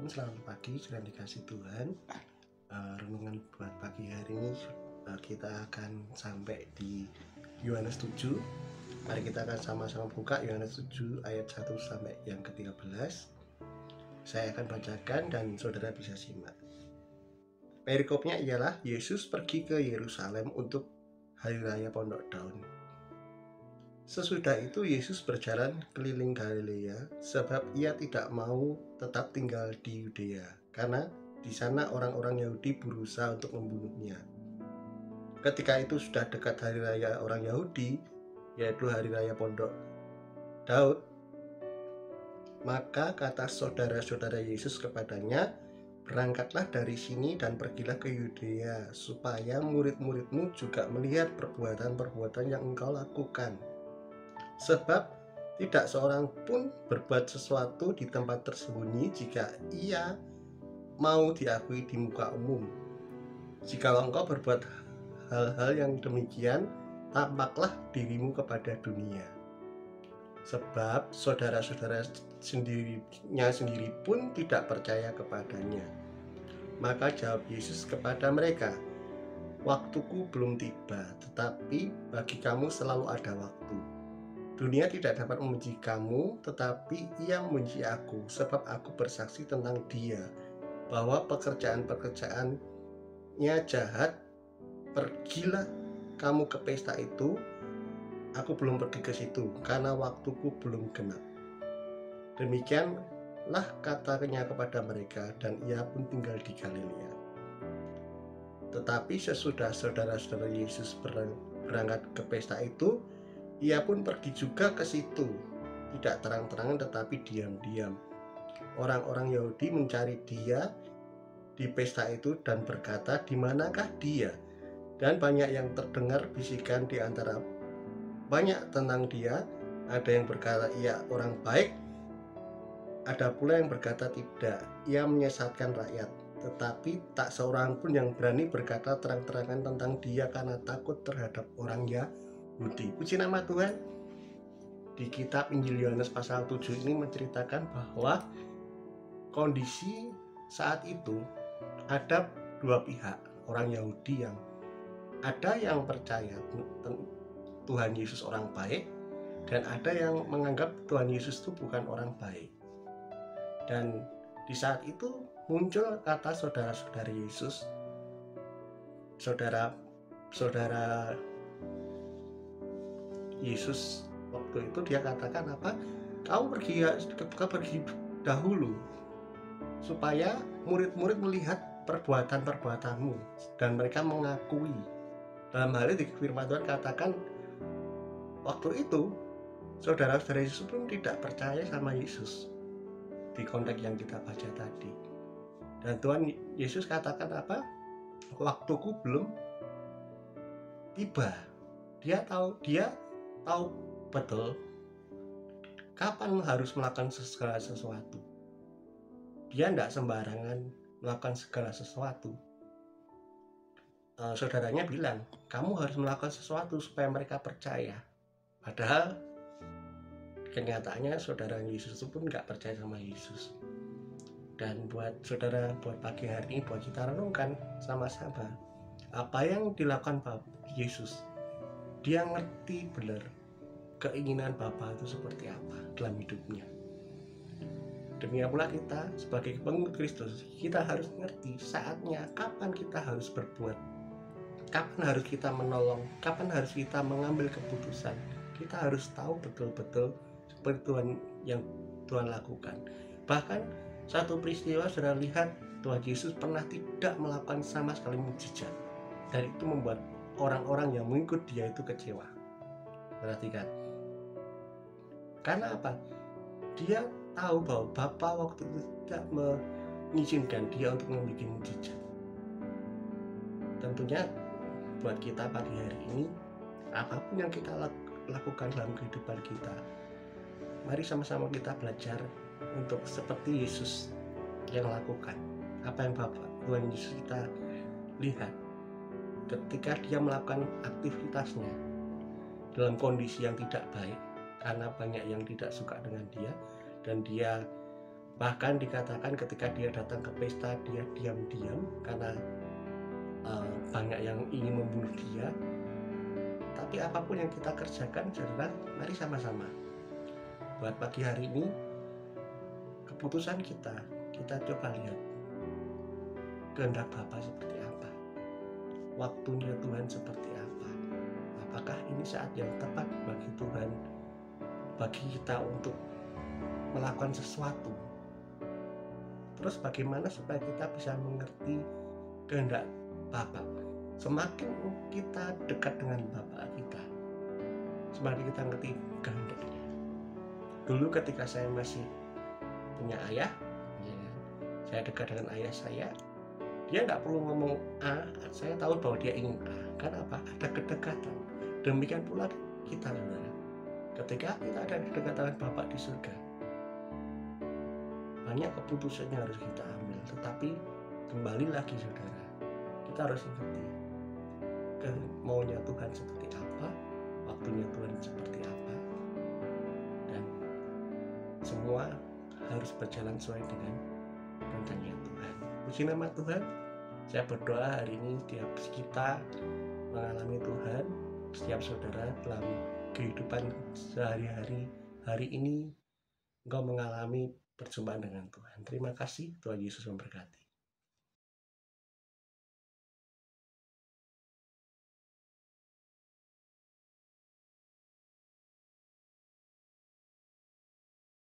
selamat pagi, selamat dikasih Tuhan. Renungan buat pagi hari ini kita akan sampai di Yohanes 7. Mari kita akan sama-sama buka Yohanes 7 ayat 1 sampai yang ke-13. Saya akan bacakan dan saudara bisa simak. Perikopnya ialah Yesus pergi ke Yerusalem untuk Hari Raya Pondok Daun. Sesudah itu Yesus berjalan keliling Galilea, sebab ia tidak mau tetap tinggal di Yudea, karena di sana orang-orang Yahudi berusaha untuk membunuhnya. Ketika itu sudah dekat hari raya orang Yahudi, yaitu hari raya Pondok Daud, maka kata saudara-saudara Yesus kepadanya, "Berangkatlah dari sini dan pergilah ke Yudea, supaya murid-muridmu juga melihat perbuatan-perbuatan yang engkau lakukan. Sebab tidak seorang pun berbuat sesuatu di tempat tersembunyi jika ia mau diakui di muka umum. Jikalau engkau berbuat hal-hal yang demikian, tampaklah dirimu kepada dunia. Sebab saudara-saudara sendiri pun tidak percaya kepadanya." Maka jawab Yesus kepada mereka, "Waktuku belum tiba, tetapi bagi kamu selalu ada waktu. Dunia tidak dapat membenci kamu, tetapi ia membenci aku, sebab aku bersaksi tentang dia, bahwa pekerjaan-pekerjaannya jahat. Pergilah kamu ke pesta itu, aku belum pergi ke situ, karena waktuku belum genap." Demikianlah katanya kepada mereka, dan ia pun tinggal di Galilea. Tetapi sesudah saudara-saudara Yesus berangkat ke pesta itu, ia pun pergi juga ke situ, tidak terang-terangan tetapi diam-diam. Orang-orang Yahudi mencari dia di pesta itu dan berkata, "Di manakah dia?" Dan banyak yang terdengar bisikan di antara banyak tentang dia. Ada yang berkata, "Ia orang baik." Ada pula yang berkata, "Tidak, ia menyesatkan rakyat." Tetapi tak seorang pun yang berani berkata terang-terangan tentang dia karena takut terhadap orang Yahudi. Puji nama Tuhan. Di kitab Injil Yohanes pasal 7 ini menceritakan bahwa kondisi saat itu ada dua pihak, orang Yahudi yang ada yang percaya Tuhan Yesus orang baik, dan ada yang menganggap Tuhan Yesus itu bukan orang baik. Dan di saat itu muncul kata saudara-saudari Yesus, saudara Yesus waktu itu dia katakan apa? Kau pergi dahulu supaya murid-murid melihat perbuatan-perbuatanmu dan mereka mengakui. Dalam hal ini firman Tuhan katakan waktu itu saudara-saudara Yesus pun tidak percaya sama Yesus di konteks yang kita baca tadi. Dan Tuhan Yesus katakan apa? Waktuku belum tiba. Dia tahu betul kapan harus melakukan segala sesuatu. Dia tidak sembarangan melakukan segala sesuatu. Saudaranya bilang, "Kamu harus melakukan sesuatu supaya mereka percaya." Padahal kenyataannya saudara Yesus itu pun nggak percaya sama Yesus. Dan buat saudara, buat pagi hari ini, buat kita renungkan sama-sama apa yang dilakukan Yesus. Dia ngerti benar keinginan Bapa itu seperti apa dalam hidupnya. Demikian pula kita sebagai pengikut Kristus, kita harus ngerti saatnya kapan kita harus berbuat, kapan harus kita menolong, kapan harus kita mengambil keputusan. Kita harus tahu betul-betul seperti yang Tuhan lakukan. Bahkan satu peristiwa sudah lihat Tuhan Yesus pernah tidak melakukan sama sekali mukjizat, dan itu membuat orang-orang yang mengikut dia itu kecewa. Perhatikan, karena apa? Dia tahu bahwa Bapa waktu itu tidak mengizinkan dia untuk membuat mukjizat. Tentunya buat kita pagi hari ini, apapun yang kita lakukan dalam kehidupan kita, mari sama-sama kita belajar untuk seperti Yesus yang lakukan. Apa yang Tuhan Yesus kita lihat ketika dia melakukan aktivitasnya dalam kondisi yang tidak baik, karena banyak yang tidak suka dengan dia, dan dia Bahkan dikatakan ketika dia datang ke pesta, dia diam-diam karena banyak yang ingin membunuh dia. Tapi apapun yang kita kerjakan, saudara, mari sama-sama. Buat pagi hari ini, keputusan kita coba lihat kehendak Bapa seperti apa, waktunya Tuhan seperti apa. Apakah ini saat yang tepat bagi Tuhan, bagi kita untuk melakukan sesuatu? Terus bagaimana supaya kita bisa mengerti kehendak Bapa? Semakin kita dekat dengan Bapa kita, semakin kita ngerti kehendaknya. Dulu ketika saya masih punya ayah, saya dekat dengan ayah saya, dia nggak perlu ngomong A, saya tahu bahwa dia ingin A. Kenapa? Ada kedekatan. Demikian pula kita, saudara. Ketika kita ada kedekatan dengan Bapa di surga, banyak keputusan yang harus kita ambil. Tetapi kembali lagi, saudara, kita harus mengerti maunya Tuhan seperti apa, waktunya Tuhan seperti apa, dan semua harus berjalan sesuai dengan rencananya Tuhan. Puji nama Tuhan. Saya berdoa hari ini setiap kita mengalami Tuhan, setiap saudara dalam kehidupan sehari-hari hari ini engkau mengalami perjumpaan dengan Tuhan. Terima kasih, Tuhan Yesus memberkati.